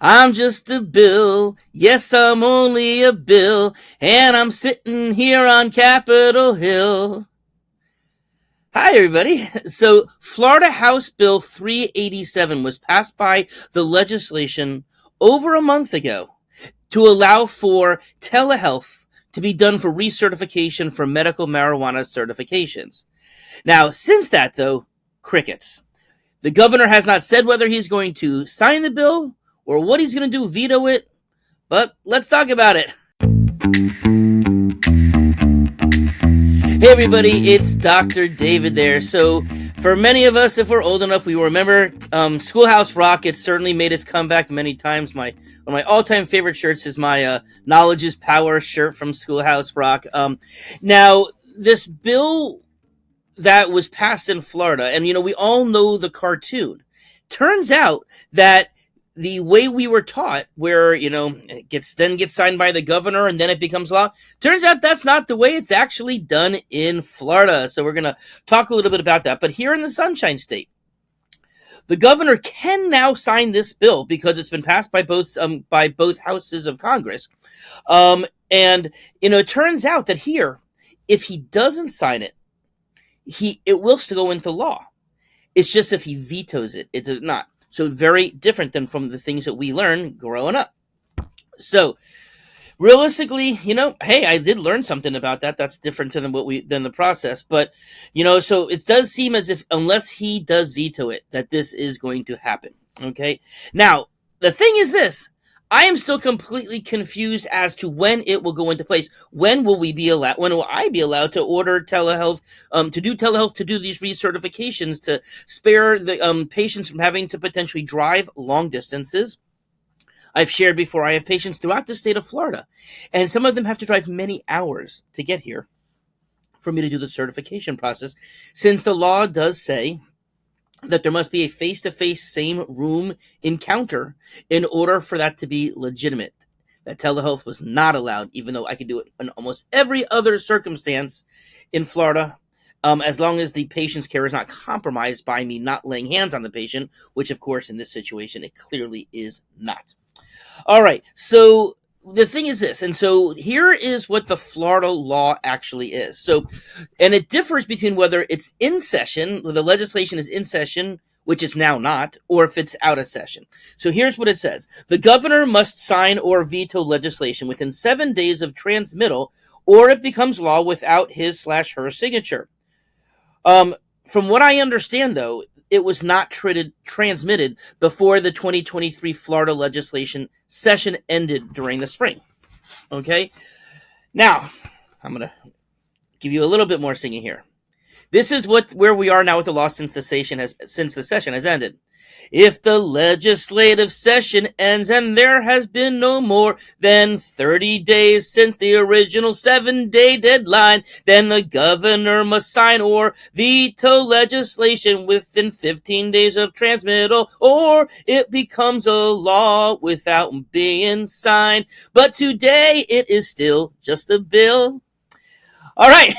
I'm just a bill. Yes, I'm only a bill. And I'm sitting here on Capitol Hill. Hi, everybody. So, Florida House Bill 387 was passed by the legislation over a month ago to allow for telehealth to be done for recertification for medical marijuana certifications. Now, since that, though, crickets. The governor has not said whether he's going to sign the bill or what he's going to do, veto it. But let's talk about it. Hey everybody, it's Dr. David there. So for many of us, if we're old enough, we will remember Schoolhouse Rock. It certainly made its comeback many times. One of my all-time favorite shirts is my Knowledge is Power shirt from Schoolhouse Rock. Now, this bill that was passed in Florida, and we all know the cartoon. Turns out that the way we were taught, where it gets signed by the governor and then it becomes law, turns out that's not the way it's actually done in Florida. So we're going to talk a little bit about that. But here in the Sunshine State, the governor can now sign this bill because it's been passed by both houses of Congress. And it turns out that here, if he doesn't sign it, it will still go into law. It's just if he vetoes it, it does not. So very different than from the things that we learn growing up. So realistically, hey, I did learn something about that. That's different than the process. But, so it does seem as if unless he does veto it, that this is going to happen. Okay. Now, the thing is this. I am still completely confused as to when it will go into place. When will I be allowed to order telehealth, to do these recertifications to spare the patients from having to potentially drive long distances? I've shared before, I have patients throughout the state of Florida, and some of them have to drive many hours to get here for me to do the certification process, since the law does say that there must be a face-to-face same room encounter in order for that to be legitimate. That telehealth was not allowed, even though I could do it in almost every other circumstance in Florida, as long as the patient's care is not compromised by me not laying hands on the patient, which, of course, in this situation, it clearly is not. All right, so the thing is this, and so here is what the Florida law actually is. So, and it differs between whether it's in session, the legislation is in session, which is now not, or if it's out of session. So here's what it says. The governor must sign or veto legislation within 7 days of transmittal, or it becomes law without his/her signature. From what I understand, though, it was not transmitted before the 2023 Florida legislation session ended during the spring. Okay? Now, I'm going to give you a little bit more singing here. This is where we are now with the law since the session has ended. If the legislative session ends and there has been no more than 30 days since the original 7-day deadline, then the governor must sign or veto legislation within 15 days of transmittal, or it becomes a law without being signed. But today it is still just a bill. All right,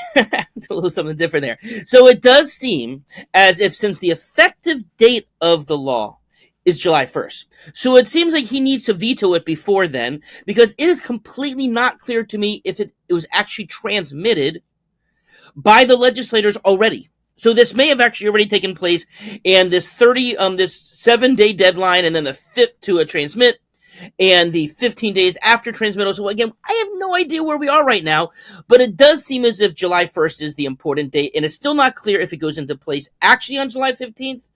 it's a little something different there. So it does seem as if since the effective date of the law is July 1st, so it seems like he needs to veto it before then, because it is completely not clear to me if it was actually transmitted by the legislators already. So this may have actually already taken place, and this 7-day deadline, and then the 5th to a transmit, and the 15 days after transmittal. So again, I have no idea where we are right now, but it does seem as if July 1st is the important date, and it's still not clear if it goes into place actually on July 15th,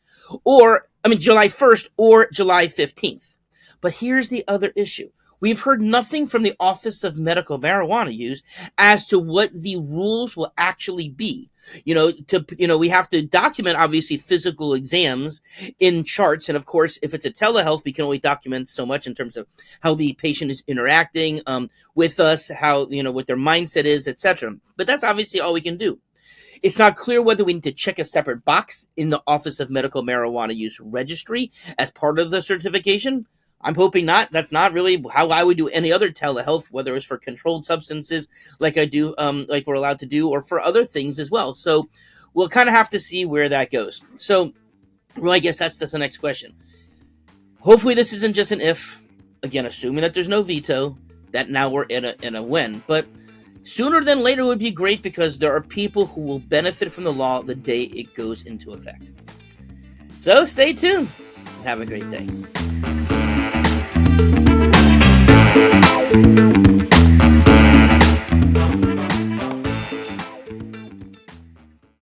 July 1st or July 15th. But here's the other issue. We've heard nothing from the Office of Medical Marijuana Use as to what the rules will actually be. We have to document, obviously, physical exams in charts. And of course, if it's a telehealth, we can only document so much in terms of how the patient is interacting with us, how, what their mindset is, etc. But that's obviously all we can do. It's not clear whether we need to check a separate box in the Office of Medical Marijuana Use registry as part of the certification. I'm hoping not. That's not really how I would do any other telehealth, whether it's for controlled substances like I do, like we're allowed to do, or for other things as well. So we'll kind of have to see where that goes. So, well, I guess that's the next question. Hopefully this isn't just an if. again, assuming that there's no veto, that now we're in a win. But sooner than later would be great, because there are people who will benefit from the law the day it goes into effect. So stay tuned. Have a great day.